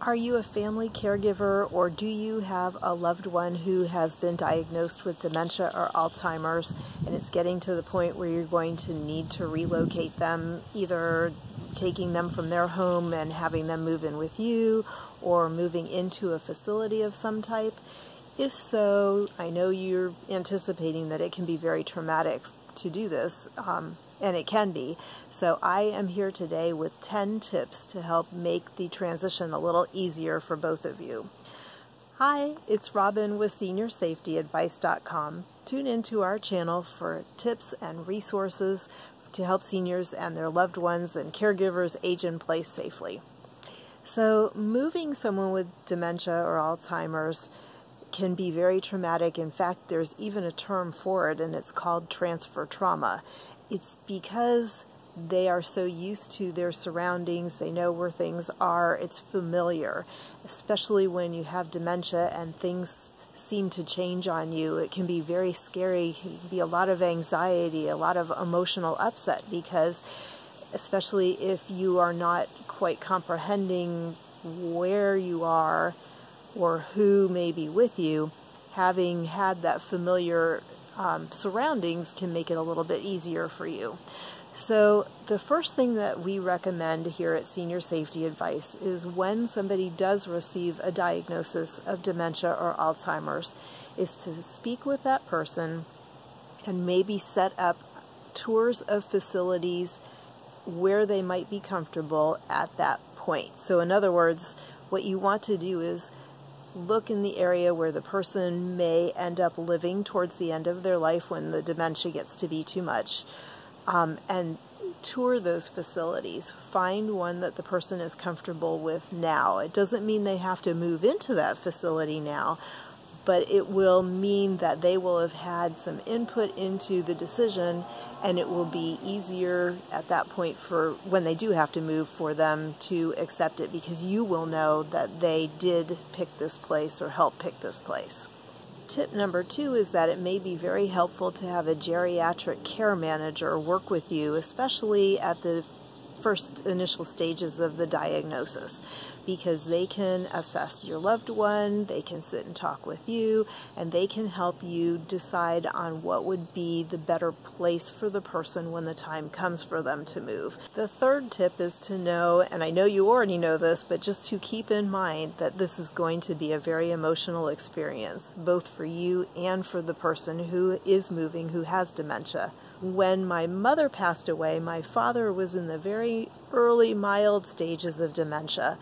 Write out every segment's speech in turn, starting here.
Are you a family caregiver, or do you have a loved one who has been diagnosed with dementia or Alzheimer's, and it's getting to the point where you're going to need to relocate them, either taking them from their home and having them move in with you, or moving into a facility of some type? If so, I know you're anticipating that it can be very traumatic to do this, and it can be. So I am here today with 10 tips to help make the transition a little easier for both of you. Hi, it's Robin with SeniorSafetyAdvice.com. Tune into our channel for tips and resources to help seniors and their loved ones and caregivers age in place safely. So moving someone with dementia or Alzheimer's can be very traumatic. In fact, there's even a term for it, and it's called transfer trauma. It's because they are so used to their surroundings, they know where things are, it's familiar, especially when you have dementia and things seem to change on you. It can be very scary. It can be a lot of anxiety, a lot of emotional upset, because especially if you are not quite comprehending where you are or who may be with you, having had that familiar surroundings can make it a little bit easier for you. So the first thing that we recommend here at Senior Safety Advice is when somebody does receive a diagnosis of dementia or Alzheimer's, is to speak with that person and maybe set up tours of facilities where they might be comfortable at that point. So in other words, what you want to do is look in the area where the person may end up living towards the end of their life when the dementia gets to be too much, and tour those facilities. Find one that the person is comfortable with now. It doesn't mean they have to move into that facility now, but it will mean that they will have had some input into the decision, and it will be easier at that point for when they do have to move for them to accept it, because you will know that they did pick this place or help pick this place. Tip number 2 is that it may be very helpful to have a geriatric care manager work with you, especially at the first initial stages of the diagnosis, because they can assess your loved one, they can sit and talk with you, and they can help you decide on what would be the better place for the person when the time comes for them to move. The third tip is to know, and I know you already know this, but just to keep in mind that this is going to be a very emotional experience, both for you and for the person who is moving, who has dementia. When my mother passed away, my father was in the very early mild stages of dementia.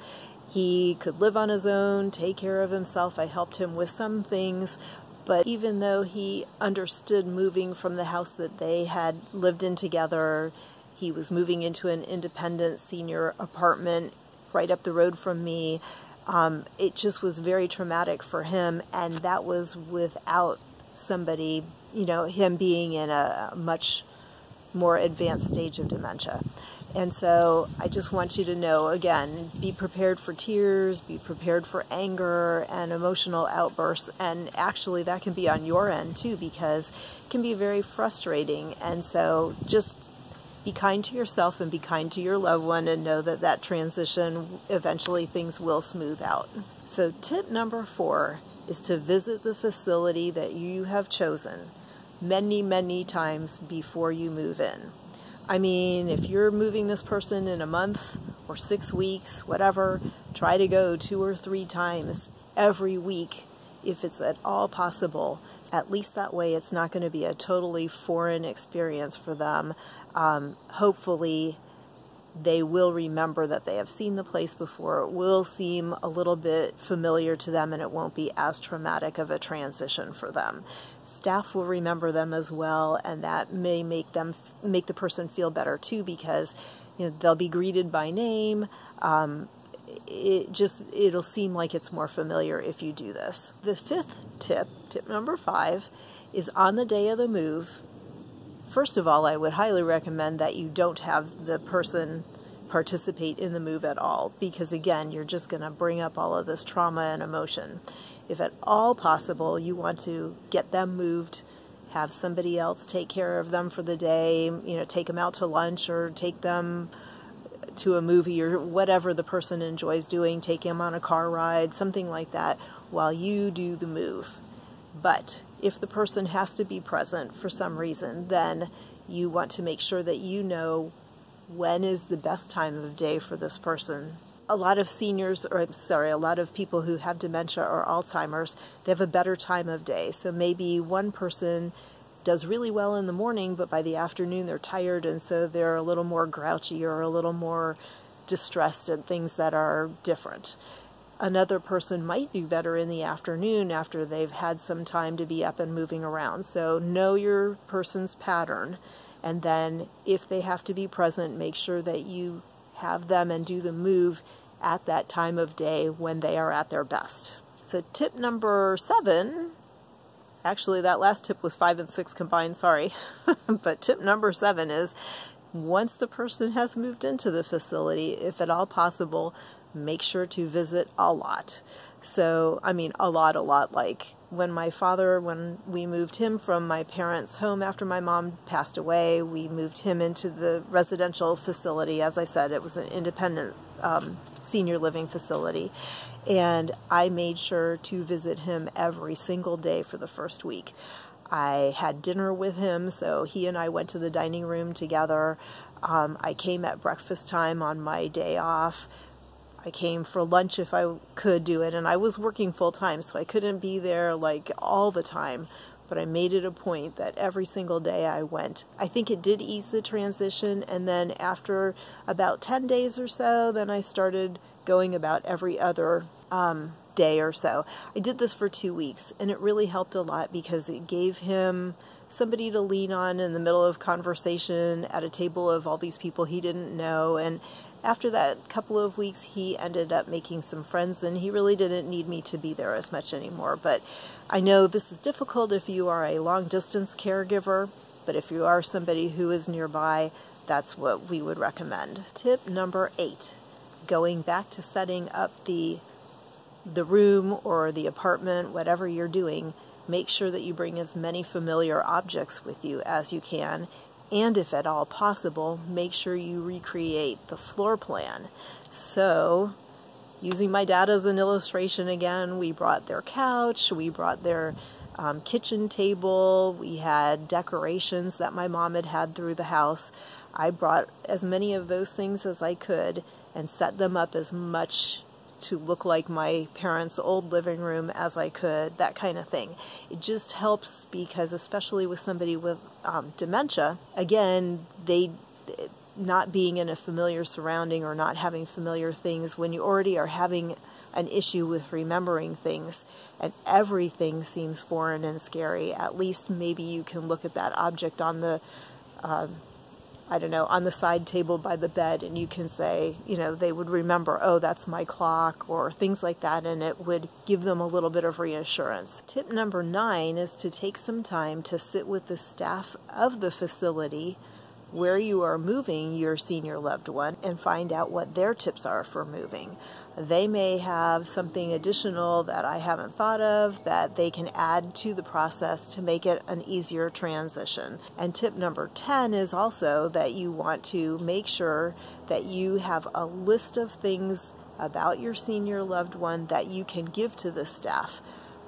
He could live on his own, take care of himself. I helped him with some things, but even though he understood moving from the house that they had lived in together, he was moving into an independent senior apartment right up the road from me. It just was very traumatic for him, and that was without somebody, him being in a much more advanced stage of dementia. And so I just want you to know, again, be prepared for tears, be prepared for anger and emotional outbursts. And actually that can be on your end too, because it can be very frustrating. And so just be kind to yourself and be kind to your loved one, and know that that transition, eventually things will smooth out. So tip number 4 is to visit the facility that you have chosen many, many times before you move in. I mean, if you're moving this person in a month or 6 weeks, whatever, try to go 2 or 3 times every week if it's at all possible. At least that way it's not going to be a totally foreign experience for them. Hopefully they will remember that they have seen the place before. It will seem a little bit familiar to them, and it won't be as traumatic of a transition for them. Staff will remember them as well, and that may make the person feel better too, because they'll be greeted by name. It'll seem like it's more familiar if you do this. The 5th tip, tip number 5, is on the day of the move. First of all, I would highly recommend that you don't have the person participate in the move at all, because again, you're just going to bring up all of this trauma and emotion. If at all possible, you want to get them moved, have somebody else take care of them for the day, take them out to lunch or take them to a movie or whatever the person enjoys doing, take them on a car ride, something like that, while you do the move. But if the person has to be present for some reason, then you want to make sure that you know when is the best time of day for this person. A lot of seniors, or I'm sorry, a lot of people who have dementia or Alzheimer's, they have a better time of day. So maybe one person does really well in the morning, but by the afternoon they're tired, and so they're a little more grouchy or a little more distressed at things that are different. Another person might do better in the afternoon after they've had some time to be up and moving around. So know your person's pattern, and then if they have to be present, make sure that you have them and do the move at that time of day when they are at their best. So tip number 7, actually that last tip was 5 and 6 combined, sorry. But tip number 7 is, once the person has moved into the facility, if at all possible, make sure to visit a lot. So, I mean, a lot, like when we moved him from my parents' home after my mom passed away, we moved him into the residential facility. As I said, it was an independent senior living facility. And I made sure to visit him every single day for the first week. I had dinner with him, so he and I went to the dining room together. I came at breakfast time on my day off. I came for lunch if I could do it, and I was working full time, so I couldn't be there like all the time, but I made it a point that every single day I went. I think it did ease the transition, and then after about 10 days or so, then I started going about every other day or so. I did this for 2 weeks, and it really helped a lot because it gave him somebody to lean on in the middle of conversation at a table of all these people he didn't know. And after that couple of weeks, he ended up making some friends, and he really didn't need me to be there as much anymore. But I know this is difficult if you are a long-distance caregiver, but if you are somebody who is nearby, that's what we would recommend. Tip number 8, going back to setting up the room or the apartment, whatever you're doing, make sure that you bring as many familiar objects with you as you can. And if at all possible, make sure you recreate the floor plan. So, using my dad as an illustration again, we brought their couch, we brought their kitchen table, we had decorations that my mom had through the house. I brought as many of those things as I could and set them up as much to look like my parents' old living room as I could, that kind of thing. It just helps because, especially with somebody with dementia, again, they not being in a familiar surrounding or not having familiar things, when you already are having an issue with remembering things and everything seems foreign and scary, at least maybe you can look at that object on the I don't know, on the side table by the bed, and you can say, you know, they would remember, oh, that's my clock, or things like that, and it would give them a little bit of reassurance. Tip number 9 is to take some time to sit with the staff of the facility where you are moving your senior loved one and find out what their tips are for moving. They may have something additional that I haven't thought of that they can add to the process to make it an easier transition. And tip number 10 is also that you want to make sure that you have a list of things about your senior loved one that you can give to the staff.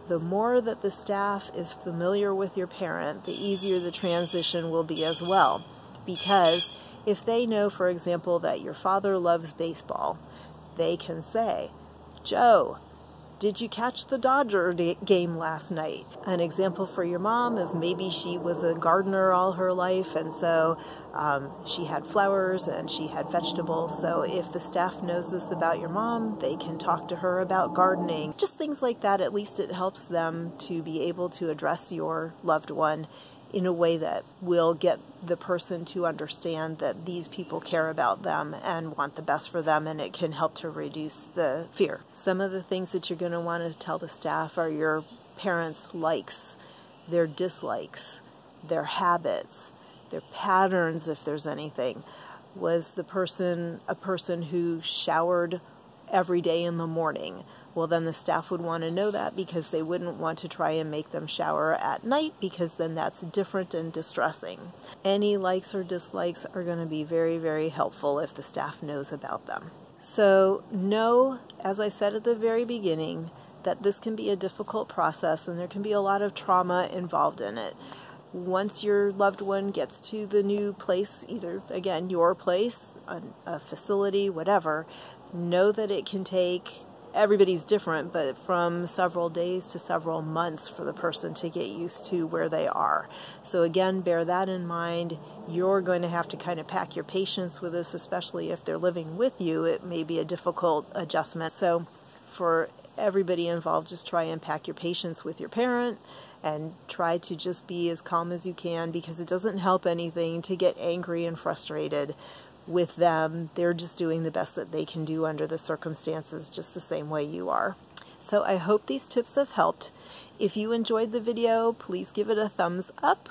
The more that the staff is familiar with your parent, the easier the transition will be as well. Because if they know, for example, that your father loves baseball, they can say, Joe, did you catch the Dodger game last night? An example for your mom is maybe she was a gardener all her life, and so she had flowers and she had vegetables. So if the staff knows this about your mom, they can talk to her about gardening. Just things like that. At least it helps them to be able to address your loved one in a way that will get the person to understand that these people care about them and want the best for them, and it can help to reduce the fear. Some of the things that you're going to want to tell the staff are your parents' likes, their dislikes, their habits, their patterns, if there's anything. Was the person a person who showered every day in the morning? Well, then the staff would want to know that, because they wouldn't want to try and make them shower at night, because then that's different and distressing. Any likes or dislikes are going to be very, very helpful if the staff knows about them. So know, as I said at the very beginning, that this can be a difficult process and there can be a lot of trauma involved in it. Once your loved one gets to the new place, either, again, your place, a facility, whatever, know that it can take, everybody's different, but from several days to several months for the person to get used to where they are. So again, bear that in mind. You're going to have to kind of pack your patience with this, especially if they're living with you. It may be a difficult adjustment. So for everybody involved, just try and pack your patience with your parent and try to just be as calm as you can, because it doesn't help anything to get angry and frustrated with them. They're just doing the best that they can do under the circumstances, just the same way you are. So I hope these tips have helped. If you enjoyed the video, please give it a thumbs up.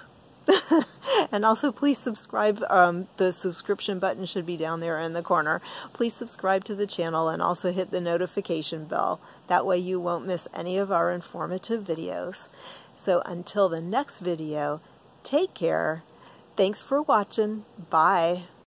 And also please subscribe. The subscription button should be down there in the corner. Please subscribe to the channel and also hit the notification bell. That way you won't miss any of our informative videos. So until the next video, take care. Thanks for watching. Bye.